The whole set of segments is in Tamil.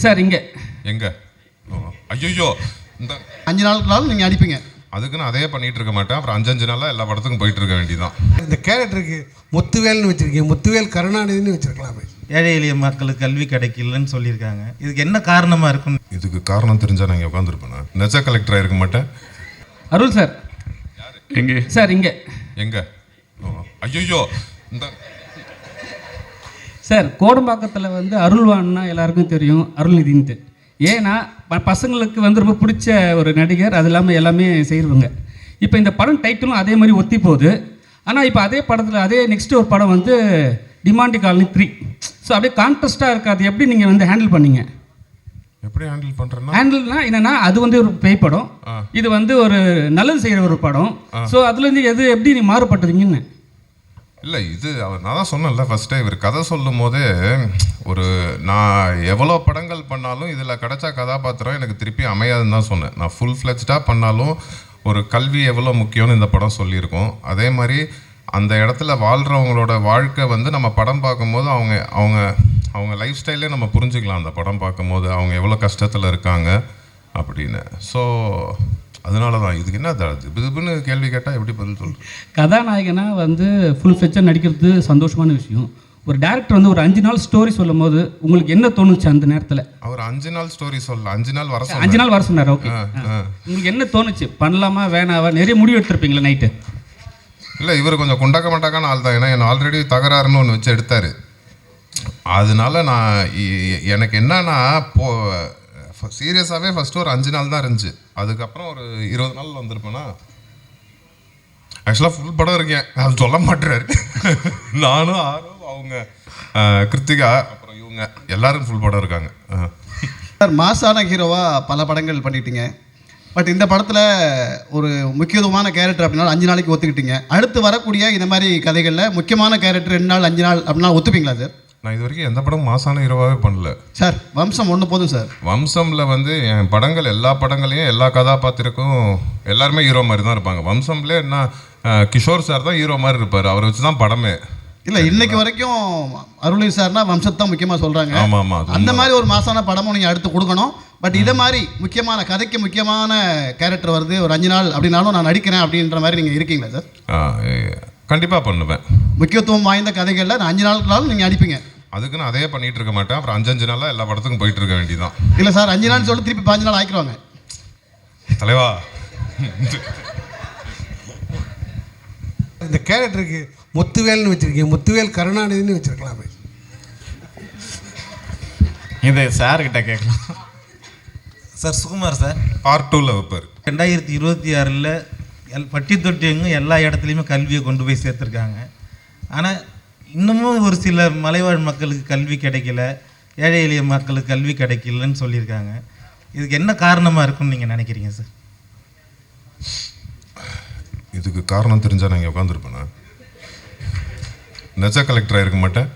சார் இங்கே எங்க? ஐயோ, இந்த 5 நாளுக்குனாலும் நீங்கள் அடிப்பீங்க. அதுக்குன்னு அதையே பண்ணிட்டு இருக்க மாட்டேன். அப்புறம் 5 நாளாக எல்லா படத்துக்கும் போயிட்டு இருக்க வேண்டியதான். இந்த கேரக்டருக்கு முத்துவேல்னு வச்சிருக்கீங்க, முத்துவேல் கருணாநிதினு வச்சிருக்கலாமே. ஏழை எளிய மக்களுக்கு கல்வி கிடைக்கலன்னு சொல்லியிருக்காங்க. இதுக்கு என்ன காரணமாக இருக்கும்? இதுக்கு காரணம் தெரிஞ்சால் நான் இங்கே உட்காந்துருப்பேன். நெஜ கலெக்டராக இருக்க மாட்டேன். அருள் சார் எங்கே? சார் இங்கே எங்க? ஐயோ, இந்த சார் கோடம்பாக்கத்தில் வந்து அருள்வான்னா எல்லாருக்கும் தெரியும், அருள்நிதின்ட்டு. ஏன்னா பசங்களுக்கு வந்து ரொம்ப பிடிச்ச ஒரு நடிகர், அது இல்லாமல் எல்லாமே செய்கிறவங்க. இப்போ இந்த படம் டைட்டிலும் அதே மாதிரி ஒத்தி போகுது. ஆனால் இப்போ அதே படத்தில் அதே நெக்ஸ்ட் ஒரு படம் வந்து டிமாண்டி காலனி 3. ஸோ அப்படியே கான்ட்ராஸ்டாக இருக்காது. எப்படி நீங்கள் வந்து ஹேண்டில் பண்ணீங்க? எப்படி ஹேண்டில் பண்ணுறேன்னா, ஹேண்டில்னா என்னென்னா அது வந்து ஒரு பேய் படம், இது வந்து ஒரு நல்லது செய்கிற ஒரு படம். ஸோ அதுலேருந்து எது எப்படி நீ மாறுபட்டுறீங்கன்னு? இல்லை, இது நான் தான் சொன்னேன்ல ஃபஸ்ட்டே, இவர் கதை சொல்லும் போதே ஒரு நான் எவ்வளோ படங்கள் பண்ணாலும் இதில் கிடைச்சா கதாபாத்திரம் எனக்கு திருப்பி அமையாதுன்னு தான் சொன்னேன். நான் ஃபுல் ஃப்ளெஜ்டாக பண்ணாலும் ஒரு கல்வி எவ்வளோ முக்கியம்னு இந்த படம் சொல்லியிருக்கோம். அதே மாதிரி அந்த இடத்துல வாழ்கிறவங்களோட வாழ்க்கை வந்து நம்ம படம் பார்க்கும்போது அவங்க அவங்க அவங்க லைஃப் ஸ்டைலே நம்ம புரிஞ்சுக்கலாம். அந்த படம் பார்க்கும்போது அவங்க எவ்வளோ கஷ்டத்தில் இருக்காங்க அப்படின்னு. ஸோ அதனால தான் இதுக்கு என்ன இதுன்னு கேள்வி கேட்டால் எப்படி பதில் சொல்கிறேன்? கதாநாயகனாக வந்து ஃபுல் ஃப்ளெஜ்ஜாக நடிக்கிறது சந்தோஷமான விஷயம். ஒரு டேரக்டர் வந்து ஒரு 5 நாள் ஸ்டோரி சொல்லும் போது உங்களுக்கு என்ன தோணுச்சு அந்த நேரத்தில்? அவர் 5 நாள் ஸ்டோரி சொல்ல 5 நாள் வர 5 நாள் வர சொன்னார். ஓகே, உங்களுக்கு என்ன தோணுச்சு? பண்ணலாமா வேணாவா? நிறைய முடிவு எடுத்திருப்பீங்களா நைட்டு? இல்லை, இவர் கொஞ்சம் குண்டாக்க மாட்டாக்கான ஆள் தான். ஏன்னா என்ன ஆல்ரெடி தகராறுன்னு ஒன்று வச்சு எடுத்தார். அதனால நான் எனக்கு என்னன்னா சீரியஸாகவே ஃபஸ்ட்டு ஒரு 5 நாள் தான் இருந்துச்சு. அதுக்கப்புறம் ஒரு 20 நாள் வந்திருப்பேன்னா. ஆக்சுவலாக ஃபுல் படம் இருக்கேன், அது சொல்ல மாட்டுறாரு. நானும் அவங்க கிருத்திகா அப்புறம் இவங்க எல்லாரும் ஃபுல் படம் இருக்காங்க. சார் மாசான ஹீரோவாக பல படங்கள் பண்ணிட்டீங்க. பட் இந்த படத்தில் ஒரு முக்கியத்துவமான கேரக்டர் அப்படின்னா 5 நாளைக்கு ஒத்துக்கிட்டீங்க. அடுத்து வரக்கூடிய இந்த மாதிரி கதைகளில் முக்கியமான கேரக்டர் 2 நாள் 5 நாள் அப்படின்னா ஒத்துப்பீங்களா சார்? நான் இது வரைக்கும் எந்த படம் மாசான ஹீரோவாகவே பண்ணல சார். வம்சம் ஒன்று போதும் சார். வம்சமில் வந்து என் படங்கள் எல்லா படங்களையும் எல்லா கதாபாத்திரக்கும் எல்லாருமே ஹீரோ மாதிரி தான் இருப்பாங்க. வம்சம்ல என்ன கிஷோர் சார் தான் ஹீரோ மாதிரி இருப்பார். அவரை வச்சு தான் படமே. இல்லை, இன்னைக்கு வரைக்கும் அருளி சார்னா வம்சத்தை தான் முக்கியமாக சொல்கிறாங்க. ஆமாம் ஆமாம், அந்த மாதிரி ஒரு மாசான படமும் நீங்கள் அடுத்து கொடுக்கணும். பட் இதை மாதிரி முக்கியமான கதைக்கு முக்கியமான கேரக்டர் வருது ஒரு 5 நாள் அப்படின்னாலும் நான் நடிக்கிறேன் அப்படின்ற மாதிரி நீங்கள் இருக்கீங்களா சார்? கண்டிப்பாக பண்ணுவேன். முக்கியத்துவம் வாய்ந்த கதைகளில் நான் 5 நாளுக்குனாலும் நீங்கள் அடிப்பீங்க. அதுக்குன்னு அதையே பண்ணிட்டு இருக்க மாட்டேன். அப்புறம் 5 நாளாக எல்லா படத்துக்கும் போயிட்டு இருக்க வேண்டியதான். இல்லை சார், 5 நாள் சொல்லி திருப்பி 5 நாள் ஆக்கிடுவாங்க தலைவா. இந்த கேரக்டருக்கு முத்துவேல்னு வச்சிருக்கீங்க, முத்துவேல் கருணாநிதினு வச்சிருக்கலாமே. இதை சார்கிட்ட கேட்கலாம். சார் சுகுமார் சார் பார்ட் 2ல் வைப்பார். 2026 பட்டி தொட்டிங்க எல்லா இடத்துலையுமே கல்வியை கொண்டு போய் சேர்த்துருக்காங்க. ஆனால் இன்னமும் ஒரு சில மலைவாழ் மக்களுக்கு கல்வி கிடைக்கல, ஏழை எளிய மக்களுக்கு கல்வி கிடைக்கலன்னு சொல்லியிருக்காங்க. இதுக்கு என்ன காரணமாக இருக்குன்னு நீங்கள் நினைக்கிறீங்க சார்? இதுக்கு காரணம் தெரிஞ்சால் நான் இங்கே உட்காந்துருப்பேன். நெஜ கலெக்டராக இருக்க மாட்டேன்.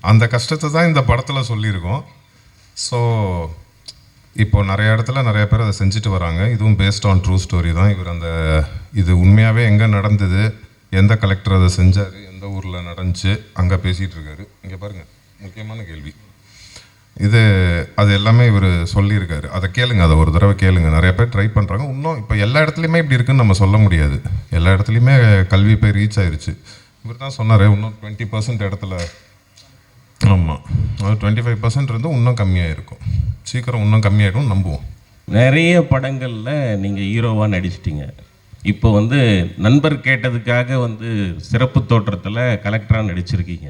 அந்த கஷ்டத்தை தான் இந்த படத்தில் சொல்லியிருக்கோம். ஸோ இப்போது நிறைய இடத்துல நிறைய பேர் அதை செஞ்சுட்டு வராங்க. இதுவும் பேஸ்ட் ஆன் ட்ரூ ஸ்டோரி தான். இவர் அந்த இது உண்மையாகவே எங்கே நடந்தது, எந்த கலெக்டர் அதை செஞ்சார், எந்த ஊரில் நடந்துச்சு, அங்கே பேசிகிட்டு இருக்காரு. இங்கே பாருங்கள், முக்கியமான கேள்வி இது. அது எல்லாமே இவர் சொல்லியிருக்காரு. அதை கேளுங்க, அதை ஒரு தடவை கேளுங்க. நிறைய பேர் ட்ரை பண்ணுறாங்க. இன்னும் இப்போ எல்லா இடத்துலையுமே இப்படி இருக்குன்னு நம்ம சொல்ல முடியாது. எல்லா இடத்துலையுமே கல்வி போய் ரீச் ஆயிடுச்சு. இவர் தான் சொன்னார் இன்னும் 20% இடத்துல. ஆமாம், அது 25% இருந்து இன்னும் கம்மியாக இருக்கும். சீக்கிரம் இன்னும் கம்மியாகிடும் நம்புவோம். நிறைய படங்களில் நீங்கள் ஹீரோவாக நடிச்சிட்டிங்க. இப்போ வந்து நண்பர் கேட்டதுக்காக வந்து சிறப்பு தோற்றத்தில் கலெக்டராக நடிச்சிருக்கீங்க.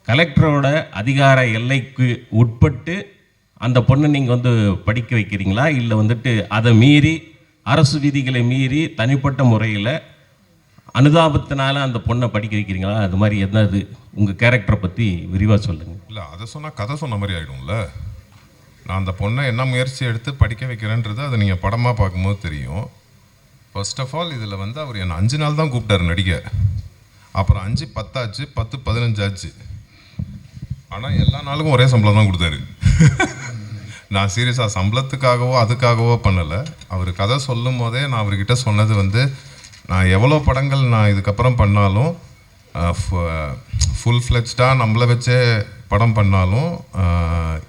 கலெக்டரோட அதிகார எல்லைக்கு உட்பட்டு அந்த பொண்ணை நீங்கள் வந்து படிக்க வைக்கிறீங்களா, இல்லை வந்துட்டு அதை மீறி அரசு விதிகளை மீறி தனிப்பட்ட முறையில் அனுதாபத்தினால அந்த பொண்ணை படிக்க வைக்கிறீங்களா? அது மாதிரி என்னது உங்கள் கேரக்டரை பற்றி விரிவாக சொல்லுங்கள். இல்லை, அதை சொன்னால் கதை சொன்ன மாதிரி ஆகிடும்ல. நான் அந்த பொண்ணை என்ன முயற்சி எடுத்து படிக்க வைக்கிறேன்றது அதை நீங்கள் படமாக பார்க்கும்போது தெரியும். ஃபர்ஸ்ட் ஆஃப் ஆல் இதில் வந்து அவர் என்னை 5 நாள் தான் கூப்பிட்டாரு நடிக்க. அப்புறம் 5 10 ஆச்சு, 10 15 ஆச்சு. ஆனால் எல்லா நாளுக்கும் ஒரே சம்பளம் தான் கொடுத்தாரு. நான் சீரியஸாக சம்பளத்துக்காகவோ அதுக்காகவோ பண்ணலை. அவர் கதை சொல்லும் போதே நான் அவர்கிட்ட சொன்னது வந்து, நான் எவ்வளோ படங்கள் நான் இதுக்கப்புறம் பண்ணாலும் ஃபுல் ஃப்ளெஜ்டாக நம்மளை வச்சே படம் பண்ணாலும்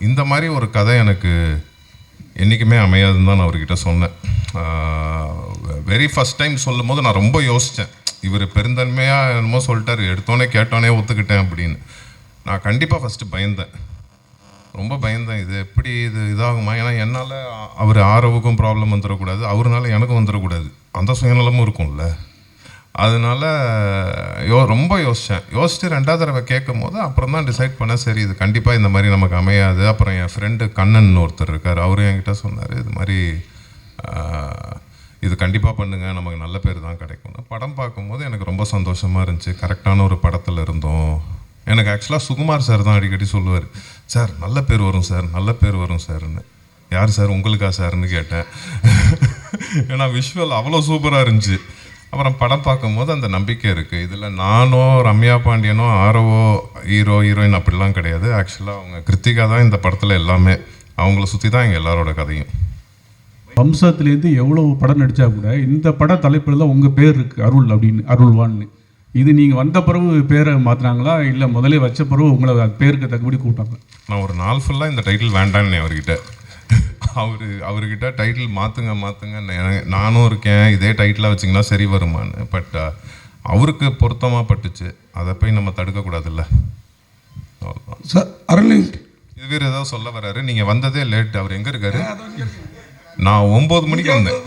இந்த மாதிரி ஒரு கதை எனக்கு என்றைக்குமே அமையாதுன்னு தான் நான் அவர்கிட்ட சொன்னேன். வெரி ஃபஸ்ட் டைம் சொல்லும் போது நான் ரொம்ப யோசித்தேன். இவர் பெருந்தன்மையாக என்னமோ சொல்லிட்டாரு, எடுத்தோடனே கேட்டோன்னே ஒத்துக்கிட்டேன் அப்படின்னு. நான் கண்டிப்பாக ஃபஸ்ட்டு பயந்தேன், ரொம்ப பயந்தேன். இது எப்படி இது இதாகுமா? ஏன்னா என்னால் அவர் ஆரவுக்கும் ப்ராப்ளம் வந்துடக்கூடாது, அவருனால எனக்கும் வந்துடக்கூடாது, அந்த சுயநலமும் இருக்கும்ல. அதனால ரொம்ப யோசிச்சுட்டு 2வது தடவை கேட்கும் போது அப்புறம் தான் டிசைட் பண்ணேன், சரி இது கண்டிப்பாக இந்த மாதிரி நமக்கு அமையாது. அப்புறம் என் ஃப்ரெண்டு கண்ணன் ஒருத்தர் இருக்கார், அவரும் என்கிட்ட சொன்னார், இது மாதிரி இது கண்டிப்பாக பண்ணுங்கள், நமக்கு நல்ல பேர் தான் கிடைக்கும்னு. படம் பார்க்கும்போது எனக்கு ரொம்ப சந்தோஷமாக இருந்துச்சு. கரெக்டான ஒரு படத்தில் இருந்தோம். எனக்கு ஆக்சுவலாக சுகுமார் சார் தான் அடிக்கடி சொல்லுவார், சார் நல்ல பேர் வரும் சார், நல்ல பேர் வரும் சார்ன்னு. யார் சார், உங்களுக்கா சார்னு கேட்டேன். ஏன்னா விஷுவல் அவ்வளோ சூப்பராக இருந்துச்சு. அப்புறம் படம் பார்க்கும்போது அந்த நம்பிக்கை இருக்குது. இதில் நானோ ரம்யா பாண்டியனோ ஆரவோ ஹீரோயின் அப்படிலாம் கிடையாது. ஆக்சுவலாக அவங்க கிருத்திகா தான் இந்த படத்தில் எல்லாமே. அவங்கள சுற்றி தான் எங்கள் எல்லாரோட கதையும். வம்சத்துலேருந்து எவ்வளோ படம் நடித்தா கூட இந்த பட தலைப்பில் தான் உங்கள் பேர் இருக்குது, அருள் அப்படின்னு, அருள்வான்னு. இது நீங்கள் வந்த பிறகு பேரை மாற்றினாங்களா இல்லை முதலே வச்ச பிறகு உங்களை பேருக்கு தகுபடி கூப்பிட்டாங்க? நான் ஒரு நாள் ஃபுல்லாக இந்த டைட்டில் வேண்டான்னு அவர்கிட்ட அவர்கிட்ட டைட்டில் மாற்றுங்க நானும் இருக்கேன், இதே டைட்டிலாக வச்சிங்கன்னா சரி வருமானு. பட் அவருக்கு பொருத்தமாக பட்டுச்சு, அதை போய் நம்ம தடுக்கக்கூடாதுல்ல. அவ்வளோதான் சார். அருள் இது வேறு ஏதாவது சொல்ல வர்றாரு. நீங்கள் வந்ததே லேட், அவர் எங்கே இருக்காரு? நான் 9 மணிக்கு வந்தேன்.